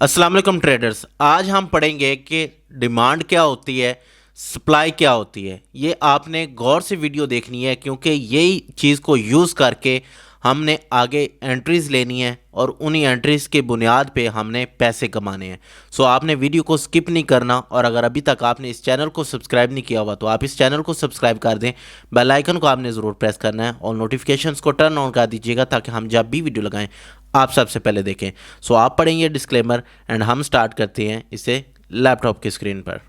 अस्सलाम वालेकुम ट्रेडर्स। आज हम पढ़ेंगे कि डिमांड क्या होती है, सप्लाई क्या होती है। ये आपने गौर से वीडियो देखनी है क्योंकि यही चीज़ को यूज़ करके हमने आगे एंट्रीज़ लेनी है और उन्हीं एंट्रीज़ के बुनियाद पे हमने पैसे कमाने हैं। सो आपने वीडियो को स्किप नहीं करना और अगर अभी तक आपने इस चैनल को सब्सक्राइब नहीं किया हुआ तो आप इस चैनल को सब्सक्राइब कर दें। बेल आइकन को आपने ज़रूर प्रेस करना है और नोटिफिकेशंस को टर्न ऑन कर दीजिएगा ताकि हम जब भी वीडियो लगाएं आप सबसे पहले देखें। सो आप पढ़ेंगे डिस्क्लेमर एंड हम स्टार्ट करते हैं इसे लैपटॉप की स्क्रीन पर।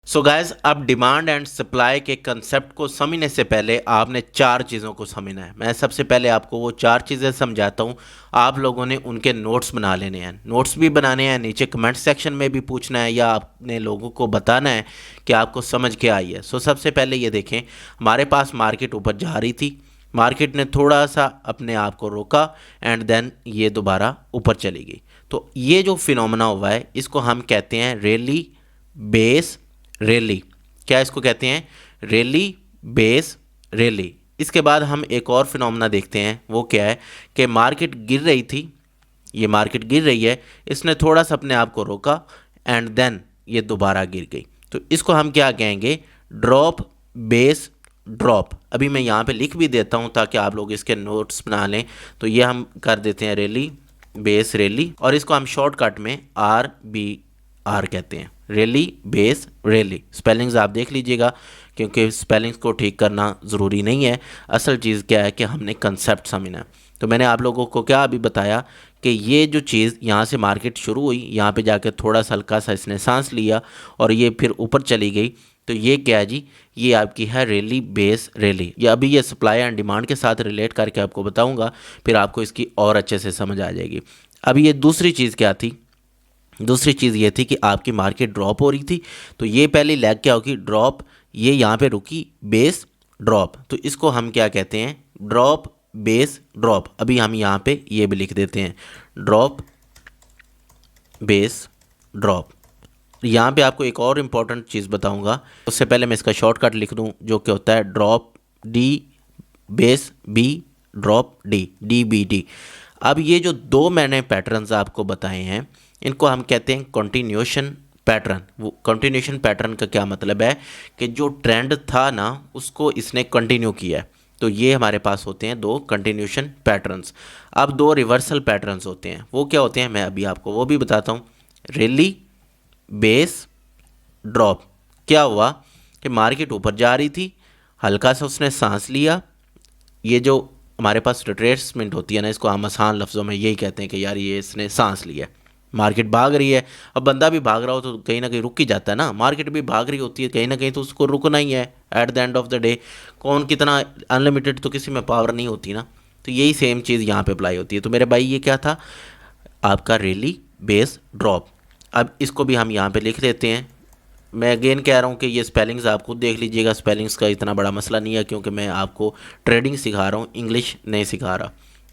सो गाइस, अब डिमांड एंड सप्लाई के कंसेप्ट को समझने से पहले आपने चार चीज़ों को समझना है। मैं सबसे पहले आपको वो चार चीज़ें समझाता हूँ। आप लोगों ने उनके नोट्स बना लेने हैं, नोट्स भी बनाने हैं, नीचे कमेंट सेक्शन में भी पूछना है या आपने लोगों को बताना है कि आपको समझ के आई है। सो सबसे पहले ये देखें, हमारे पास मार्केट ऊपर जा रही थी, मार्केट ने थोड़ा सा अपने आप को रोका एंड देन ये दोबारा ऊपर चली गई। तो ये जो फिनोमेना हुआ है इसको हम कहते हैं रैली बेस रैली। क्या इसको कहते हैं? Rally base rally. इसके बाद हम एक और फिनोमेना देखते हैं, वो क्या है कि मार्केट गिर रही थी, ये मार्केट गिर रही है, इसने थोड़ा सा अपने आप को रोका एंड देन ये दोबारा गिर गई। तो इसको हम क्या कहेंगे? Drop base drop. अभी मैं यहाँ पे लिख भी देता हूँ ताकि आप लोग इसके नोट्स बना लें। तो ये हम कर देते हैं रैली बेस रैली और इसको हम शॉर्टकट में RBR कहते हैं, रैली बेस रैली। स्पेलिंग्स आप देख लीजिएगा क्योंकि स्पेलिंग्स को ठीक करना ज़रूरी नहीं है, असल चीज़ क्या है कि हमने कंसेप्ट समझना है। तो मैंने आप लोगों को क्या अभी बताया कि ये जो चीज़ यहाँ से मार्केट शुरू हुई, यहाँ पे जाके थोड़ा सा हल्का सा इसने सांस लिया और ये फिर ऊपर चली गई। तो ये क्या है जी? ये आपकी है रैली बेस रैली। ये अभी ये सप्लाई एंड डिमांड के साथ रिलेट करके आपको बताऊंगा, फिर आपको इसकी और अच्छे से समझ आ जाएगी। अभी ये दूसरी चीज़ क्या थी? दूसरी चीज़ ये थी कि आपकी मार्केट ड्रॉप हो रही थी, तो ये पहली लैग क्या होगी? ड्रॉप। ये यहाँ पे रुकी, बेस ड्रॉप। तो इसको हम क्या कहते हैं? Drop base drop. अभी हम यहाँ पे ये भी लिख देते हैं, ड्रॉप बेस ड्रॉप। यहाँ पे आपको एक और इम्पॉर्टेंट चीज़ बताऊंगा, उससे पहले मैं इसका शॉर्टकट लिख दूँ जो कि होता है drop D base B drop DBD। अब ये जो दो मैंने पैटर्न्स आपको बताए हैं इनको हम कहते हैं कंटिन्यूएशन पैटर्न। वो कंटिन्यूएशन पैटर्न का क्या मतलब है कि जो ट्रेंड था ना उसको इसने कंटिन्यू किया है। तो ये हमारे पास होते हैं दो कंटिन्यूएशन पैटर्न्स। अब दो रिवर्सल पैटर्न्स होते हैं, वो क्या होते हैं मैं अभी आपको वो भी बताता हूँ। Rally base drop. क्या हुआ कि मार्केट ऊपर जा रही थी, हल्का सा उसने सांस लिया। ये जो हमारे पास रिट्रेसमेंट होती है ना, इसको हम आसान लफ्ज़ों में यही कहते हैं कि यार ये इसने सांस लिया। मार्केट भाग रही है, अब बंदा भी भाग रहा हो तो कहीं ना कहीं रुक ही जाता है ना। मार्केट भी भाग रही होती है कहीं ना कहीं, तो उसको रुकना ही है at the end of the day. कौन कितना अनलिमिटेड तो किसी में पावर नहीं होती ना। तो यही सेम चीज़ यहाँ पे अप्लाई होती है। तो मेरे भाई ये क्या था? आपका रैली बेस ड्रॉप। अब इसको भी हम यहाँ पे लिख देते हैं। मैं अगेन कह रहा हूँ कि ये स्पेलिंग्स आप खुद देख लीजिएगा, स्पेलिंग्स का इतना बड़ा मसला नहीं है क्योंकि मैं आपको ट्रेडिंग सिखा रहा हूँ, इंग्लिश नहीं सिखा रहा।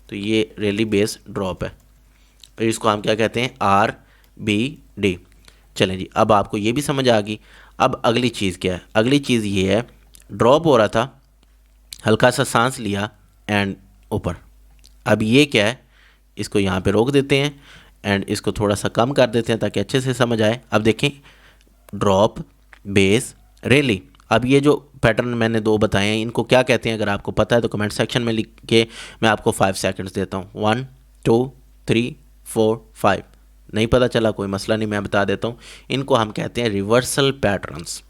तो ये रैली बेस ड्रॉप है, इसको हम क्या कहते हैं? RBD। चलें जी, अब आपको ये भी समझ आ गई। अब अगली चीज़ क्या है? अगली चीज़ ये है, ड्रॉप हो रहा था, हल्का सा सांस लिया एंड ऊपर। अब ये क्या है? इसको यहाँ पे रोक देते हैं एंड इसको थोड़ा सा कम कर देते हैं ताकि अच्छे से समझ आए। अब देखें, ड्रॉप बेस रैली। अब ये जो पैटर्न मैंने दो बताए हैं इनको क्या कहते हैं? अगर आपको पता है तो कमेंट सेक्शन में लिख के मैं आपको 5 सेकंड्स देता हूँ। 1 2 3 4 5। नहीं पता चला कोई मसला नहीं, मैं बता देता हूँ। इनको हम कहते हैं रिवर्सल पैटर्न्स।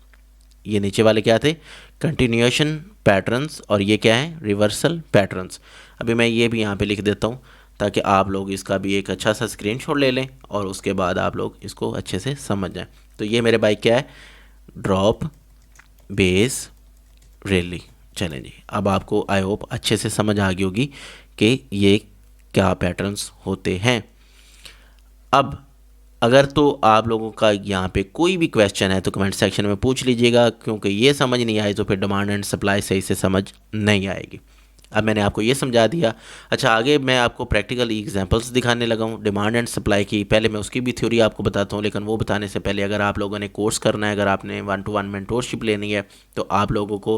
ये नीचे वाले क्या थे? कंटिन्यूएशन पैटर्न्स, और ये क्या है? Reversal patterns. अभी मैं ये भी यहाँ पे लिख देता हूँ ताकि आप लोग इसका भी एक अच्छा सा स्क्रीनशॉट ले लें और उसके बाद आप लोग इसको अच्छे से समझ जाएं। तो ये मेरे भाई क्या है? Drop base rally. चलें जी, अब आपको आई होप अच्छे से समझ आ गई होगी कि ये क्या पैटर्न्स होते हैं। अब अगर तो आप लोगों का यहाँ पे कोई भी क्वेश्चन है तो कमेंट सेक्शन में पूछ लीजिएगा, क्योंकि ये समझ नहीं आई तो फिर डिमांड एंड सप्लाई सही से समझ नहीं आएगी। अब मैंने आपको ये समझा दिया। अच्छा, आगे मैं आपको प्रैक्टिकल एग्जांपल्स दिखाने लगा हूँ डिमांड एंड सप्लाई की। पहले मैं उसकी भी थ्योरी आपको बताता हूँ, लेकिन वो बताने से पहले अगर आप लोगों ने कोर्स करना है, अगर आपने 1-to-1 मेंटोरशिप लेनी है तो आप लोगों को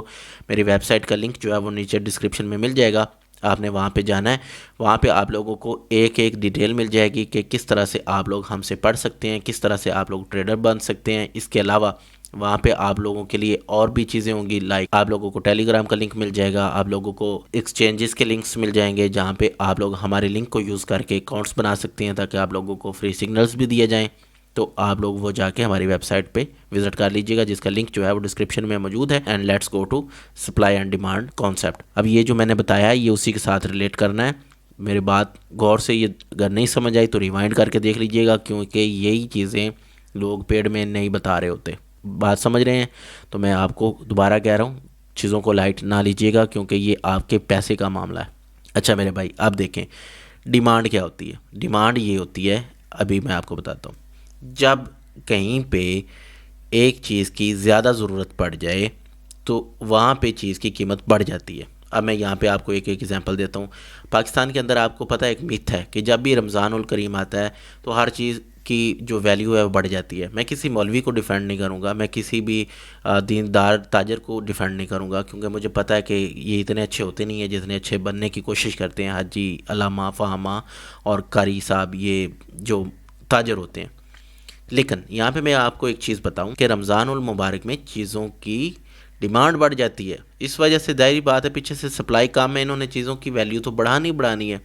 मेरी वेबसाइट का लिंक जो है वो नीचे डिस्क्रिप्शन में मिल जाएगा। आपने वहाँ पे जाना है। वहाँ पे आप लोगों को एक एक डिटेल मिल जाएगी कि किस तरह से आप लोग हमसे पढ़ सकते हैं, किस तरह से आप लोग ट्रेडर बन सकते हैं। इसके अलावा वहाँ पे आप लोगों के लिए और भी चीज़ें होंगी, लाइक आप लोगों को टेलीग्राम का लिंक मिल जाएगा, आप लोगों को एक्सचेंजेस के लिंक्स मिल जाएंगे जहाँ पे आप लोग हमारे लिंक को यूज़ करके अकाउंट्स बना सकते हैं ताकि आप लोगों को फ्री सिग्नल्स भी दिए जाएँ। तो आप लोग वो जाके हमारी वेबसाइट पे विजिट कर लीजिएगा, जिसका लिंक जो है वो डिस्क्रिप्शन में मौजूद है। And let's go to supply and demand concept. अब ये जो मैंने बताया है ये उसी के साथ रिलेट करना है। मेरी बात गौर से, ये अगर नहीं समझ आई तो रिवाइंड करके देख लीजिएगा, क्योंकि यही चीज़ें लोग पेड में नहीं बता रहे होते। बात समझ रहे हैं? तो मैं आपको दोबारा कह रहा हूँ, चीज़ों को लाइट ना लीजिएगा क्योंकि ये आपके पैसे का मामला है। अच्छा मेरे भाई, आप देखें डिमांड क्या होती है। डिमांड ये होती है, अभी मैं आपको बताता हूँ, जब कहीं पे एक चीज़ की ज़्यादा ज़रूरत पड़ जाए तो वहाँ पे चीज़ की कीमत बढ़ जाती है। अब मैं यहाँ पे आपको एक एक एग्जांपल देता हूँ। पाकिस्तान के अंदर आपको पता है एक मिथ है कि जब भी रमज़ान उल करीम आता है तो हर चीज़ की जो वैल्यू है वो बढ़ जाती है। मैं किसी मौलवी को डिफेंड नहीं करूँगा, मैं किसी भी दीनदार ताजर को डिफेंड नहीं करूँगा, क्योंकि मुझे पता है कि ये इतने अच्छे होते नहीं हैं जितने अच्छे बनने की कोशिश करते हैं हाजी, अलामा, फ़हामा और कारी साहब, ये जो ताजर होते हैं। लेकिन यहाँ पे मैं आपको एक चीज़ बताऊँ कि रमज़ान उल मुबारक में चीज़ों की डिमांड बढ़ जाती है। इस वजह से जाहिर बात है पीछे से सप्लाई कम है, इन्होंने चीज़ों की वैल्यू तो बढ़ानी है।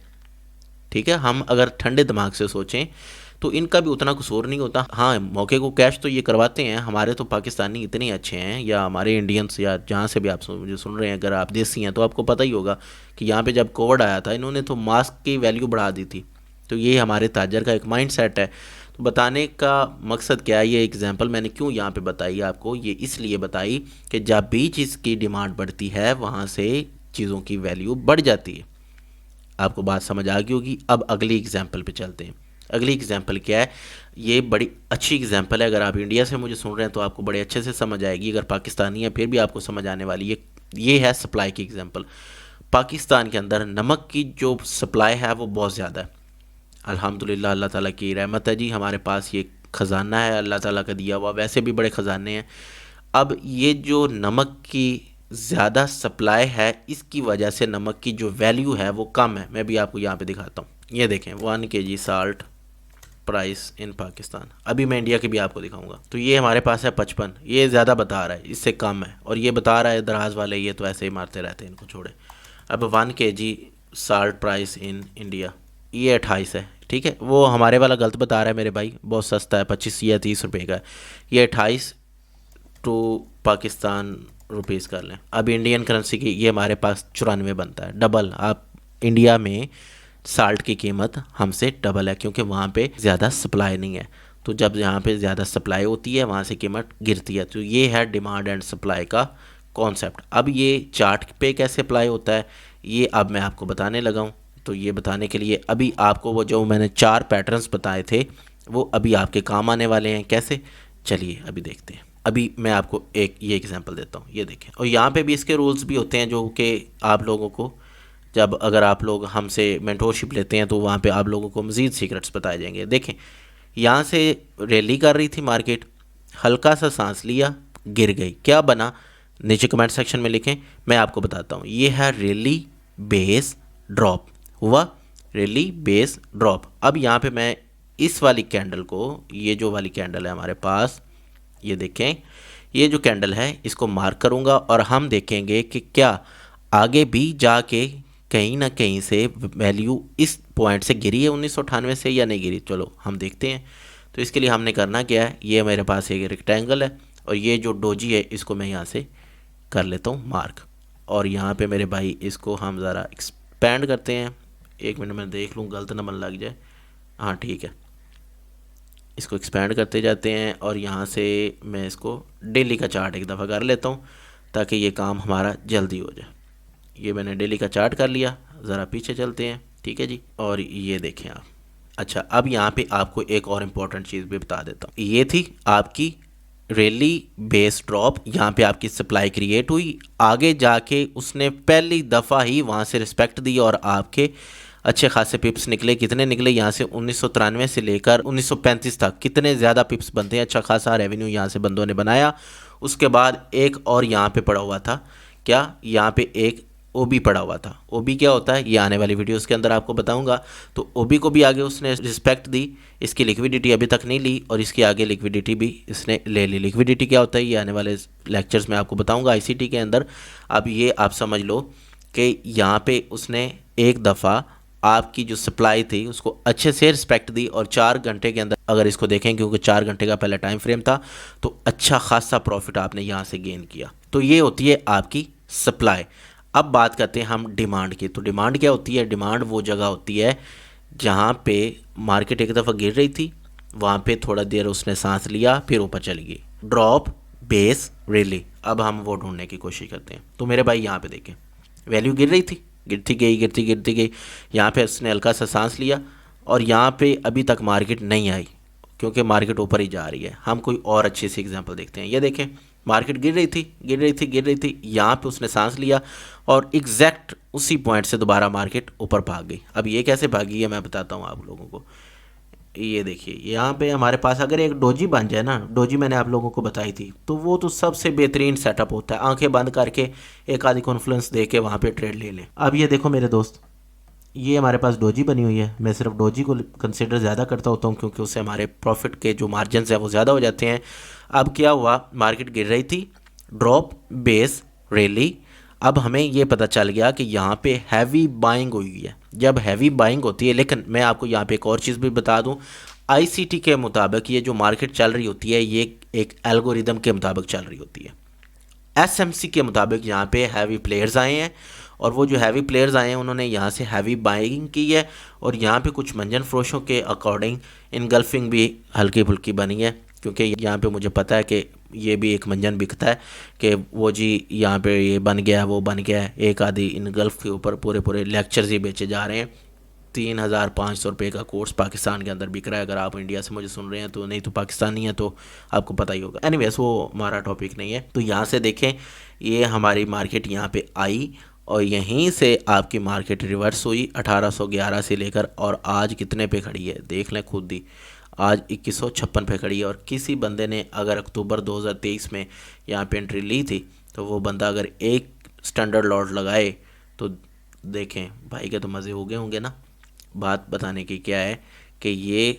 ठीक है, हम अगर ठंडे दिमाग से सोचें तो इनका भी उतना कसूर नहीं होता। हाँ, मौके को कैश तो ये करवाते हैं। हमारे तो पाकिस्तानी इतने अच्छे हैं, या हमारे इंडियंस, या जहाँ से भी आप मुझे सुन रहे हैं, अगर आप देसी हैं तो आपको पता ही होगा कि यहाँ पे जब कोविड आया था इन्होंने तो मास्क की वैल्यू बढ़ा दी थी। तो ये हमारे ताजर का एक माइंड सेट है। तो बताने का मकसद क्या है, ये एग्जांपल मैंने क्यों यहाँ पे बताई आपको, ये इसलिए बताई कि जब भी चीज़ की डिमांड बढ़ती है वहाँ से चीज़ों की वैल्यू बढ़ जाती है। आपको बात समझ आ गई होगी। अब अगली एग्जांपल पे चलते हैं। अगली एग्जांपल क्या है, ये बड़ी अच्छी एग्जांपल है। अगर आप इंडिया से मुझे सुन रहे हैं तो आपको बड़े अच्छे से समझ आएगी, अगर पाकिस्तानी है फिर भी आपको समझ आने वाली है। ये है सप्लाई की एग्जांपल। पाकिस्तान के अंदर नमक की जो सप्लाई है वो बहुत ज़्यादा है। अल्हम्दुलिल्लाह, अल्लाह ताला की रहमत है जी, हमारे पास ये ख़जाना है अल्लाह ताला का दिया हुआ। वैसे भी बड़े ख़जाने हैं। अब ये जो नमक की ज़्यादा सप्लाई है, इसकी वजह से नमक की जो वैल्यू है वो कम है। मैं भी आपको यहाँ पे दिखाता हूँ। ये देखें 1 kg salt price in Pakistan. अभी मैं इंडिया की भी आपको दिखाऊंगा। तो ये हमारे पास है 55, ये ज़्यादा बता रहा है, इससे कम है। और ये बता रहा है दराज वाले, ये तो ऐसे ही मारते रहते हैं, इनको छोड़े। अब 1 kg salt price in India ये 28 है। ठीक है, वो हमारे वाला गलत बता रहा है मेरे भाई, बहुत सस्ता है, 25 या 30 रुपये का है। ये 28 टू पाकिस्तान रुपीज़ कर लें। अब इंडियन करेंसी की ये हमारे पास 94 बनता है, डबल। आप इंडिया में साल्ट की कीमत हमसे डबल है क्योंकि वहाँ पे ज़्यादा सप्लाई नहीं है। तो जब यहाँ पे ज़्यादा सप्लाई होती है वहाँ से कीमत गिरती है। तो ये है डिमांड एंड सप्लाई का कॉन्सेप्ट। अब ये चार्ट पे कैसे अप्लाई होता है ये अब मैं आपको बताने लगा हूँ। तो ये बताने के लिए अभी आपको वो जो मैंने 4 पैटर्न्स बताए थे वो अभी आपके काम आने वाले हैं। कैसे, चलिए अभी देखते हैं। अभी मैं आपको एक ये एग्जांपल देता हूँ, ये देखें। और यहाँ पे भी इसके रूल्स भी होते हैं जो कि आप लोगों को, जब अगर आप लोग हमसे मेंटोरशिप लेते हैं तो वहाँ पे आप लोगों को मज़ीद सीक्रेट्स बताए जाएंगे। देखें, यहाँ से रैली कर रही थी मार्केट, हल्का सा सांस लिया, गिर गई, क्या बना नीचे कमेंट सेक्शन में लिखें, मैं आपको बताता हूँ। ये है रैली बेस ड्रॉप, हुआ रैली बेस ड्रॉप। अब यहाँ पे मैं इस वाली कैंडल को, ये जो वाली कैंडल है हमारे पास, ये देखें, ये जो कैंडल है इसको मार्क करूँगा और हम देखेंगे कि क्या आगे भी जाके कहीं ना कहीं से वैल्यू इस पॉइंट से गिरी है 1998 से या नहीं गिरी। चलो हम देखते हैं। तो इसके लिए हमने करना क्या है, ये मेरे पास एक रेक्टेंगल है और ये जो डोजी है इसको मैं यहाँ से कर लेता हूँ मार्क। और यहाँ पे मेरे भाई इसको हम ज़रा एक्सपेंड करते हैं। 1 मिनट में देख लूँ गलत ना मन लग जाए। हाँ ठीक है, इसको एक्सपेंड करते जाते हैं और यहाँ से मैं इसको डेली का चार्ट एक दफ़ा कर लेता हूँ ताकि ये काम हमारा जल्दी हो जाए। ये मैंने डेली का चार्ट कर लिया, ज़रा पीछे चलते हैं। ठीक है जी, और ये देखें आप। अच्छा, अब यहाँ पे आपको एक और इम्पॉर्टेंट चीज़ भी बता देता हूँ। ये थी आपकी रैली बेस ड्रॉप, यहाँ पे आपकी सप्लाई क्रिएट हुई, आगे जाके उसने पहली दफ़ा ही वहाँ से रिस्पेक्ट दी और आपके अच्छे खासे पिप्स निकले। कितने निकले, यहाँ से 1993 से लेकर 1935 तक कितने ज़्यादा पिप्स बनते हैं। अच्छा खासा रेवेन्यू यहाँ से बंदों ने बनाया। उसके बाद एक और यहाँ पे पड़ा हुआ था, क्या यहाँ पे एक ओबी पड़ा हुआ था। ओबी क्या होता है ये आने वाली वीडियोस के अंदर आपको बताऊंगा। तो ओबी को भी आगे उसने रिस्पेक्ट दी, इसकी लिक्विडिटी अभी तक नहीं ली और इसकी आगे लिक्विडिटी भी इसने ले ली। लिक्विडिटी क्या होता है ये आने वाले लेक्चर्स में आपको बताऊंगा आईसीटी के अंदर। अब ये आप समझ लो कि यहाँ पे उसने एक दफ़ा आपकी जो सप्लाई थी उसको अच्छे से रिस्पेक्ट दी और 4 घंटे के अंदर अगर इसको देखें, क्योंकि 4 घंटे का पहले टाइम फ्रेम था, तो अच्छा खासा प्रॉफिट आपने यहाँ से गेन किया। तो ये होती है आपकी सप्लाई। अब बात करते हैं हम डिमांड की। तो डिमांड क्या होती है? डिमांड वो जगह होती है जहाँ पे मार्केट एक दफ़ा गिर रही थी, वहाँ पे थोड़ा देर उसने सांस लिया, फिर ऊपर चली गई। Drop, base, rally. अब हम वो ढूंढने की कोशिश करते हैं। तो मेरे भाई यहाँ पे देखें, वैल्यू गिर रही थी, गिरती गई गिरती गिरती गई, यहाँ पे उसने हल्का सा सांस लिया और यहाँ पे अभी तक मार्केट नहीं आई, क्योंकि मार्केट ऊपर ही जा रही है। हम कोई और अच्छी सी एग्जांपल देखते हैं। ये देखें, मार्केट गिर रही थी गिर रही थी गिर रही थी, यहाँ पे उसने सांस लिया और एग्जैक्ट उसी पॉइंट से दोबारा मार्केट ऊपर भाग गई। अब ये कैसे भागी है मैं बताता हूँ आप लोगों को। ये देखिए, यहाँ पे हमारे पास अगर एक डोजी बन जाए ना, डोजी मैंने आप लोगों को बताई थी, तो वो तो सबसे बेहतरीन सेटअप होता है। आंखें बंद करके एक आधी कॉन्फ्लुएंस दे के वहाँ पे ट्रेड ले लें। अब ये देखो मेरे दोस्त, ये हमारे पास डोजी बनी हुई है। मैं सिर्फ डोजी को कंसिडर ज़्यादा करता होता हूँ क्योंकि उससे हमारे प्रॉफिट के जो मार्जिन है वो ज़्यादा हो जाते हैं। अब क्या हुआ, मार्केट गिर रही थी, ड्रॉप, बेस, रैली। अब हमें ये पता चल गया कि यहाँ पे हैवी बाइंग हुई है। जब हैवी बाइंग होती है, लेकिन मैं आपको यहाँ पे एक और चीज़ भी बता दूँ, आईसीटी के मुताबिक ये जो मार्केट चल रही होती है ये एक एल्गोरिदम के मुताबिक चल रही होती है। एसएमसी के मुताबिक यहाँ पे हैवी प्लेयर्स आए हैं और वो जो हैवी प्लेयर्स आए हैं उन्होंने यहाँ से हैवी बाइंग की है और यहाँ पे कुछ मंजन फरोशों के अकॉर्डिंग इनगल्फिंग भी हल्की फुल्की बनी है, क्योंकि यहाँ पे मुझे पता है कि ये भी एक मंजन बिकता है कि वो जी यहाँ पे ये बन गया वो बन गया है। एक आधी इनगल्फ के ऊपर पूरे पूरे लेक्चर्स ही बेचे जा रहे हैं। 3,500 रुपये का कोर्स पाकिस्तान के अंदर बिक रहा है। अगर आप इंडिया से मुझे सुन रहे हैं तो, नहीं तो पाकिस्तानी है तो आपको पता ही होगा। एनीवेज वो हमारा टॉपिक नहीं है। तो यहाँ से देखें, ये हमारी मार्केट यहाँ पे आई और यहीं से आपकी मार्केट रिवर्स हुई 1811 से लेकर, और आज कितने पे खड़ी है देख लें खुद ही, आज 2156 पे खड़ी है। और किसी बंदे ने अगर अक्टूबर 2023 में यहाँ पे एंट्री ली थी तो वो बंदा अगर एक स्टैंडर्ड लॉट लगाए तो देखें भाई के तो मज़े हो गए होंगे ना। बात बताने की क्या है कि ये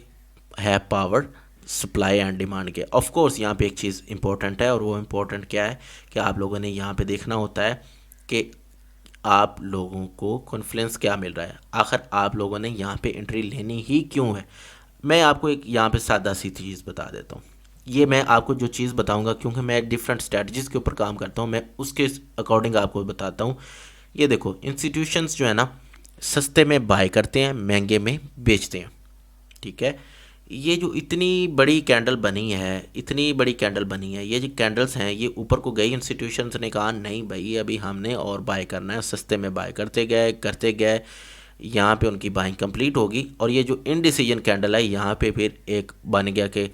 है पावर सप्लाई एंड डिमांड के। ऑफ कोर्स यहाँ पे एक चीज़ इंपॉर्टेंट है और वो इम्पोर्टेंट क्या है कि आप लोगों ने यहाँ पे देखना होता है कि आप लोगों को कॉन्फ्लेंस क्या मिल रहा है, आखिर आप लोगों ने यहाँ पे एंट्री लेनी ही क्यों है। मैं आपको एक यहाँ पे सादा सी चीज़ बता देता हूँ। ये मैं आपको जो चीज़ बताऊँगा, क्योंकि मैं डिफरेंट स्ट्रेटजीज़ के ऊपर काम करता हूँ, मैं उसके अकॉर्डिंग आपको बताता हूँ। ये देखो, इंस्टीट्यूशंस जो है ना सस्ते में बाय करते हैं, महंगे में बेचते हैं, ठीक है। ये जो इतनी बड़ी कैंडल बनी है, इतनी बड़ी कैंडल बनी है, ये जो कैंडल्स हैं ये ऊपर को गई, इंस्टीट्यूशंस ने कहा नहीं भाई अभी हमने और बाय करना है, सस्ते में बाय करते गए, यहाँ पे उनकी बाइंग कंप्लीट होगी। और ये जो इनडिसीजन कैंडल है यहाँ पे फिर एक बन गया कि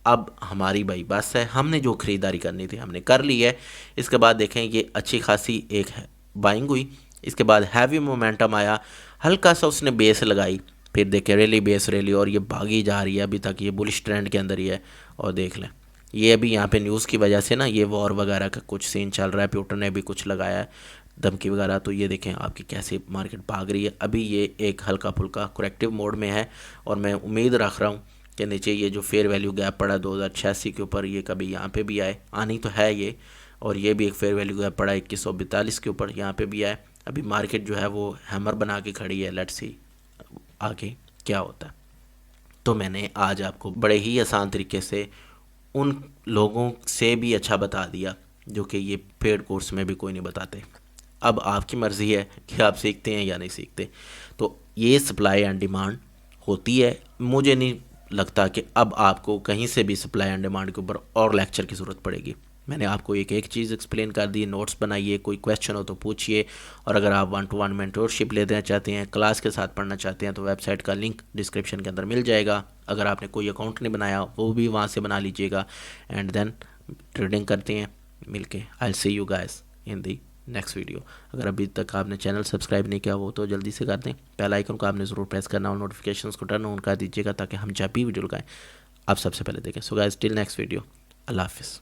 अब हमारी भाई बस है, हमने जो ख़रीदारी करनी थी हमने कर ली है। इसके बाद देखें ये अच्छी खासी एक बाइंग हुई, इसके बाद हैवी मोमेंटम आया, हल्का सा उसने बेस लगाई, फिर देखें रैली बेस रैली, और ये भागी जा रही है अभी तक, ये बुलिश ट्रेंड के अंदर ही है। और देख लें ये अभी यहाँ पे न्यूज़ की वजह से ना ये वॉर वगैरह का कुछ सीन चल रहा है, प्यूटन ने भी कुछ लगाया है धमकी वगैरह, तो ये देखें आपकी कैसे मार्केट भाग रही है। अभी ये एक हल्का फुल्का करेक्टिव मोड में है और मैं उम्मीद रख रहा हूँ कि नीचे ये जो फेयर वैल्यू गैप पड़ा 2086 के ऊपर, ये कभी यहाँ पे भी आए, आनी तो है ये। और ये भी एक फेयर वैल्यू गैप पड़ा 2142 के ऊपर, यहाँ पे भी आए। अभी मार्केट जो है वो हैमर बना के खड़ी है, लेट्स सी आगे क्या होता है। तो मैंने आज आपको बड़े ही आसान तरीके से उन लोगों से भी अच्छा बता दिया जो कि ये पेड कोर्स में भी कोई नहीं बताते। अब आपकी मर्ज़ी है कि आप सीखते हैं या नहीं सीखते। तो ये सप्लाई एंड डिमांड होती है। मुझे नहीं लगता कि अब आपको कहीं से भी सप्लाई एंड डिमांड के ऊपर और लेक्चर की ज़रूरत पड़ेगी। मैंने आपको एक एक चीज़ एक्सप्लेन कर दी, नोट्स बनाइए, कोई क्वेश्चन हो तो पूछिए। और अगर आप 1-to-1 मेंटोरशिप लेना चाहते हैं, क्लास के साथ पढ़ना चाहते हैं, तो वेबसाइट का लिंक डिस्क्रिप्शन के अंदर मिल जाएगा। अगर आपने कोई अकाउंट नहीं बनाया वो भी वहाँ से बना लीजिएगा, एंड देन ट्रेडिंग करते हैं मिलके। I see you guys in the next video. अगर अभी तक आपने चैनल सब्सक्राइब नहीं किया वो तो जल्दी से कर दें। बेल आइकन को आपने ज़रूर प्रेस करना और नोटिफिकेशंस को टर्न ऑन कर दीजिएगा ताकि हम जब भी वीडियो लगाएं आप सबसे पहले देखें। So guys till next video, अल्लाह हाफिज़।